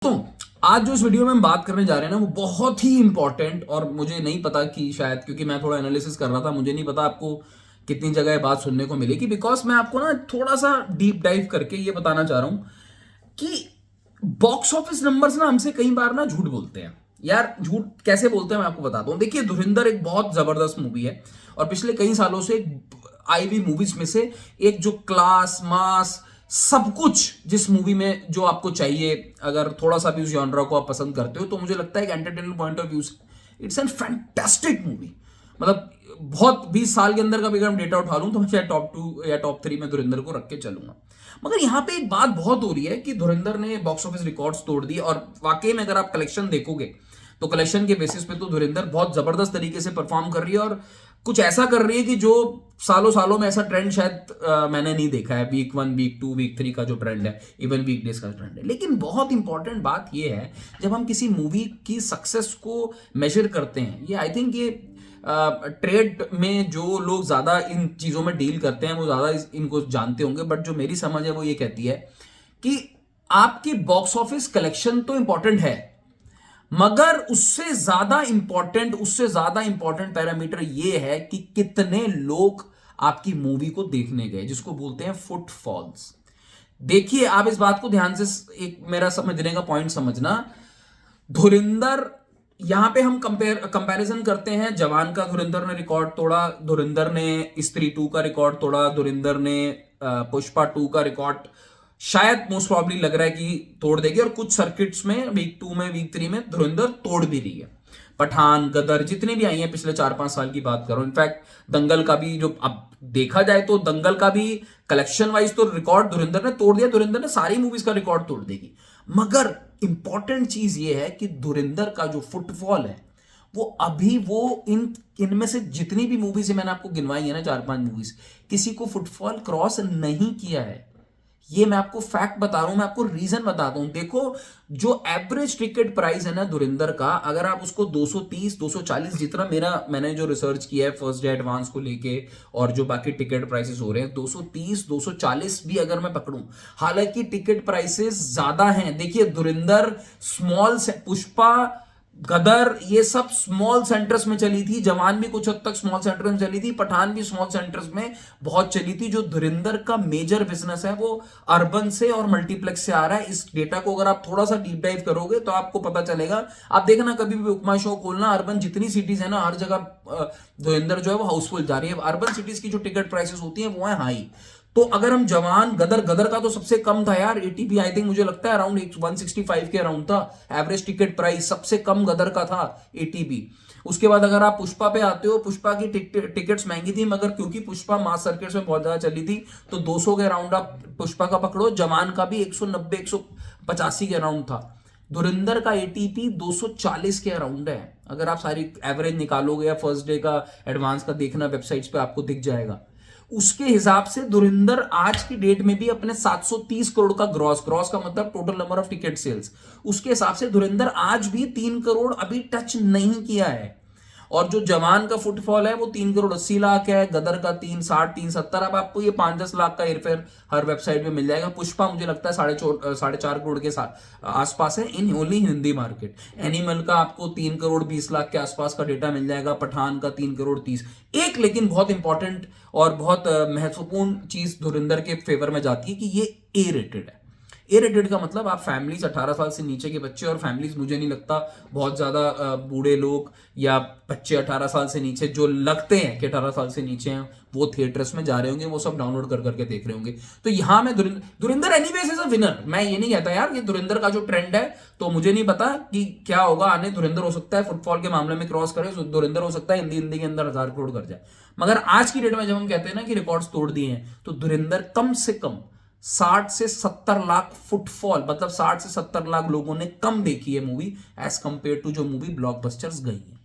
तो आज जो इस वीडियो में हम बात करने जा रहे हैं ना वो बहुत ही इंपॉर्टेंट और मुझे नहीं पता कि शायद क्योंकि मैं थोड़ा एनालिसिस कर रहा था मुझे नहीं पता आपको कितनी जगह ये बात सुनने को मिलेगी बिकॉज मैं आपको ना थोड़ा सा डीप डाइव करके ये बताना चाह रहा हूं कि बॉक्स ऑफिस नंबर्स ना हमसे कई बार ना झूठ बोलते हैं। यार झूठ कैसे बोलते हैं मैं आपको बताता हूं। देखिए धुरंधर एक बहुत जबरदस्त मूवी है और पिछले कई सालों से आई हुई मूवीज में से एक जो क्लास मास सब कुछ जिस मूवी में जो आपको चाहिए अगर थोड़ा सा भी उस जॉनरा को आप पसंद करते हो तो मुझे लगता है कि एंटरटेनमेंट पॉइंट ऑफ व्यू से इट्स एन फैंटास्टिक मूवी। मतलब बहुत 20 साल के अंदर का भी अगर मैं डेटा उठा लूं तो मैं शायद टॉप 2 या टॉप 3 में धुरंधर को रख के चलूंगा। मगर यहां पे एक बात बहुत हो रही है कि धुरंधर ने बॉक्स ऑफिस रिकॉर्ड्स तोड़ दिए और वाकई में अगर आप कलेक्शन देखोगे तो कलेक्शन के बेसिस पे तो धुरंधर बहुत जबरदस्त तरीके से परफॉर्म कर रही है और कुछ ऐसा कर रही है कि जो सालों सालों में ऐसा ट्रेंड शायद मैंने नहीं देखा है। वीक 1 वीक 2 वीक 3 का जो ट्रेंड है इवन वीकडेज का ट्रेंड है। लेकिन बहुत इंपॉर्टेंट बात यह है जब हम किसी मूवी की सक्सेस को मेजर करते हैं ये आई थिंक ये ट्रेड में जो लोग ज्यादा इन चीजों में डील करते हैं वो ज्यादा इनको जानते होंगे। बट जो मेरी समझ है वो ये कहती है कि आपकी बॉक्स ऑफिस कलेक्शन तो इंपॉर्टेंट है मगर उससे ज्यादा इंपॉर्टेंट पैरामीटर यह है कि कितने लोग आपकी मूवी को देखने गए जिसको बोलते हैं फुटफॉल्स। देखिए आप इस बात को ध्यान से एक मेरा समझने का पॉइंट समझना। धुरिंदर यहां पे हम कंपैरिजन करते हैं जवान का धुरिंदर ने रिकॉर्ड तोड़ा, धुरिंदर ने स्त्री 2 का रिकॉर्ड तोड़ा, धुरिंदर ने पुष्पा 2 का रिकॉर्ड शायद मोस्ट प्रॉब्ली लग रहा है कि तोड़ देगी और कुछ सर्किट्स में वीक 2 में वीक 3 में धुरंधर तोड़ भी रही है। पठान गदर जितनी भी आई हैं पिछले 4-5 साल की बात करो, इनफैक्ट दंगल का भी जो अब देखा जाए तो दंगल का भी कलेक्शन वाइज तो रिकॉर्ड धुरंधर ने तोड़ दिया। धुरंधर ने सारी मूवीज का रिकॉर्ड तोड़ देगी। मगर इंपॉर्टेंट चीज ये है कि धुरंधर का जो फुटफॉल है वो अभी वो इनमें से जितनी भी मूवीज है मैंने आपको गिनवाई है ना 4-5 मूवीज, किसी को फुटफॉल क्रॉस नहीं किया है। ये मैं आपको फैक्ट बता रहा हूं, मैं आपको रीजन बताता हूं। देखो जो एवरेज टिकट प्राइस है ना धुरिंदर का, अगर आप उसको 230 240 जितना मैंने जो रिसर्च किया है फर्स्ट डे एडवांस को लेके और जो बाकी टिकट प्राइसेस हो रहे हैं 230 240 भी अगर मैं पकड़ूं, हालांकि टिकट प्राइसेस ज्यादा हैं। देखिए धुरिंदर स्मॉल से पुष्पा गदर ये सब स्मॉल सेंटर्स में चली थी, जवान भी कुछ हद तक स्मॉल सेंटर्स में चली थी, पठान भी स्मॉल सेंटर्स में बहुत चली थी। जो धुरिंदर का मेजर बिजनेस है वो अर्बन से और मल्टीप्लेक्स से आ रहा है। इस डेटा को अगर आप थोड़ा सा डीप डाइव करोगे तो आपको पता चलेगा। आप देखना कभी भी उपमा शो खोलना, अर्बन जितनी सिटीज है ना हर जगह धुरिंदर जो है वो हाउसफुल जा रही है। अर्बन सिटीज की जो टिकट प्राइसेस होती है वो है हाई। तो अगर हम जवान गदर का तो सबसे कम था यार, एटीपी आई थिंक मुझे लगता है अराउंड 165 के अराउंड था एवरेज टिकट प्राइस, सबसे कम गदर का था एटीपी। उसके बाद अगर आप पुष्पा पे आते हो, पुष्पा की टिकट्स महंगी थी मगर क्योंकि पुष्पा मास सर्किट्स में बहुत ज्यादा चली थी तो 200 के अराउंड आप पुष्पा का पकड़ो। जवान का भी 190 185 के अराउंड था। धुरंधर का एटीपी 240 के अराउंड है। अगर आप सारी एवरेज निकालोगे या फर्स्ट डे का एडवांस का देखना वेबसाइट्स पे आपको दिख जाएगा। उसके हिसाब से धुरिंदर आज की डेट में भी अपने 730 करोड़ का ग्रॉस का मतलब total number of ticket sales, उसके हिसाब से धुरिंदर आज भी 3 करोड़ अभी टच नहीं किया है। और जो जवान का फुटफॉल है वो 3 करोड़ 80 लाख है, गदर का 360 370। अब आपको ये 5-10 लाख का हेरफेर हर वेबसाइट में मिल जाएगा। पुष्पा मुझे लगता है 4.5 करोड़ के आसपास है in only Hindi market. Animal का आपको 3 करोड़ 20 लाख के आसपास का डेटा मिल जाएगा। पठान का 3 करोड़ 30। एक लेकिन बहुत इंपॉर्टेंट और बहुत महत्वपूर्ण चीज धुरिंदर के फेवर में जाती है कि ये ए रेटेड है। ए रेटेड का मतलब आप फैमिलीज 18 साल से नीचे के बच्चे, और फैमिलीज मुझे नहीं लगता बहुत ज्यादा बूढ़े लोग या बच्चे 18 साल से नीचे जो लगते हैं कि 18 साल से नीचे हैं वो थिएटर्स में जा रहे होंगे, वो सब डाउनलोड कर करके देख रहे होंगे। तो यहां मैं धुरिंदर एनीवेज इज अ विनर। मैं ये नहीं कहता यार कि धुरिंदर का जो ट्रेंड है तो मुझे नहीं पता कि क्या होगा आने। धुरिंदर हो सकता है फुटफॉल के मामले में क्रॉस करे, धुरिंदर हो सकता है हिंदी के अंदर 1000 करोड़ कर जाए। मगर आज की डेट में जब हम कहते हैं ना कि रिकॉर्ड्स तोड़ दिए हैं तो धुरिंदर कम से कम 60 से 70 लाख फुटफॉल, मतलब 60 से 70 लाख लोगों ने कम देखी है मूवी एज कंपेयर टू जो मूवी ब्लॉकबस्टर्स गई है।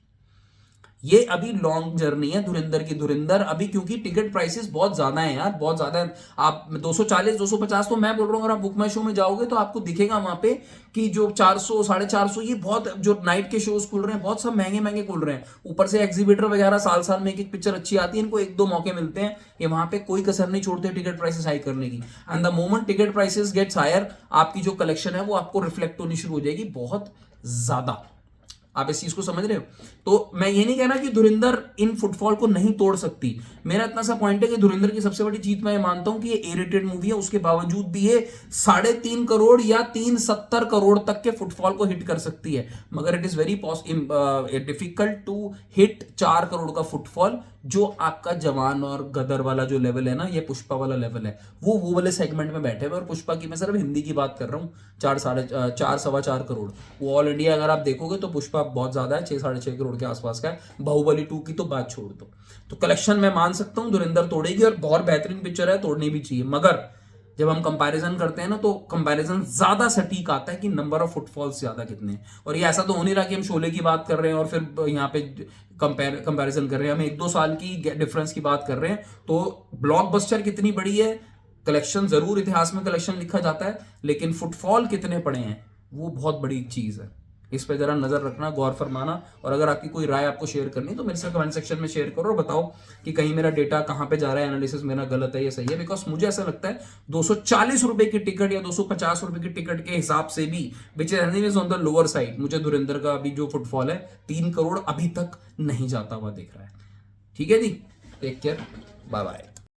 ये अभी लॉन्ग जर्नी है धुरंधर की। धुरंधर अभी क्योंकि टिकट प्राइसेस बहुत ज्यादा है यार, बहुत ज्यादा है। आप 240 250 तो मैं बोल रहा हूँ, अगर आप बुक माई शो में जाओगे तो आपको दिखेगा वहां पे कि जो 400 450, ये बहुत, जो नाइट के शोज खुल रहे हैं बहुत सब महंगे महंगे खुल रहे हैं। ऊपर से एग्जीबिटर वगैरह साल साल में एक पिक्चर अच्छी आती है, इनको एक दो मौके मिलते हैं, ये वहां पे कोई कसर नहीं छोड़ते टिकट प्राइसेस हाई करने की। And the moment ticket prices gets higher, आपकी जो कलेक्शन है वो आपको रिफ्लेक्ट होनी शुरू हो जाएगी बहुत ज्यादा। आप इस चीज को समझ रहे हो? तो मैं ये नहीं कह रहा कि धुरंधर इन फुटफॉल को नहीं तोड़ सकती। मेरा इतना सा पॉइंट है कि धुरंधर की सबसे बड़ी जीत मैं ये मानता हूं कि ये ए-रेटेड मूवी है, उसके बावजूद भी ये 3.5 करोड़ या 370 करोड़ तक के फुटफॉल को हिट कर सकती है। मगर it is very difficult to hit 4 crore का फुटफॉल, जो आपका जवान और गदर वाला जो लेवल है ना, ये पुष्पा वाला लेवल है, वो वाले सेगमेंट में बैठे हुए। और पुष्पा की मैं सिर्फ हिंदी की बात कर रहा हूँ, 4 4.25 करोड़। वो ऑल इंडिया अगर आप देखोगे तो पुष्पा बहुत ज्यादा है, 6 6.5 करोड़ के आसपास का है। बाहुबली 2 की तो बात छोड़ दो। तो कलेक्शन मैं मान सकता हूँ धुरंधर तोड़ेगी, और बहुत बेहतरीन पिक्चर है, तोड़नी भी चाहिए। मगर जब हम कंपैरिजन करते हैं ना, तो कंपैरिजन ज्यादा सटीक आता है कि नंबर ऑफ फुटफॉल्स ज्यादा कितने हैं। और ये ऐसा तो हो नहीं रहा कि हम शोले की बात कर रहे हैं और फिर यहाँ पे कंपैरिजन कर रहे हैं, हम 1-2 साल की डिफरेंस की बात कर रहे हैं। तो ब्लॉकबस्टर कितनी बड़ी है, कलेक्शन जरूर इतिहास में कलेक्शन लिखा जाता है, लेकिन फुटफॉल कितने पड़े हैं वो बहुत बड़ी चीज है। इस पे जरा नजर रखना, गौर फरमाना। और अगर आपकी कोई राय आपको शेयर करनी है तो मेरे से कमेंट सेक्शन में शेयर करो और बताओ कि कहीं मेरा डेटा कहां पे जा रहा है, एनालिसिस मेरा गलत है या सही है। बिकॉज मुझे ऐसा लगता है 240 रुपए की टिकट या 250 रुपए की टिकट के हिसाब से भी, which is on the lower side, मुझे धुरंधर का अभी जो फुटफॉल है 3 करोड़ अभी तक नहीं जाता हुआ दिख रहा है। ठीक है जी, टेक केयर, बाय बाय।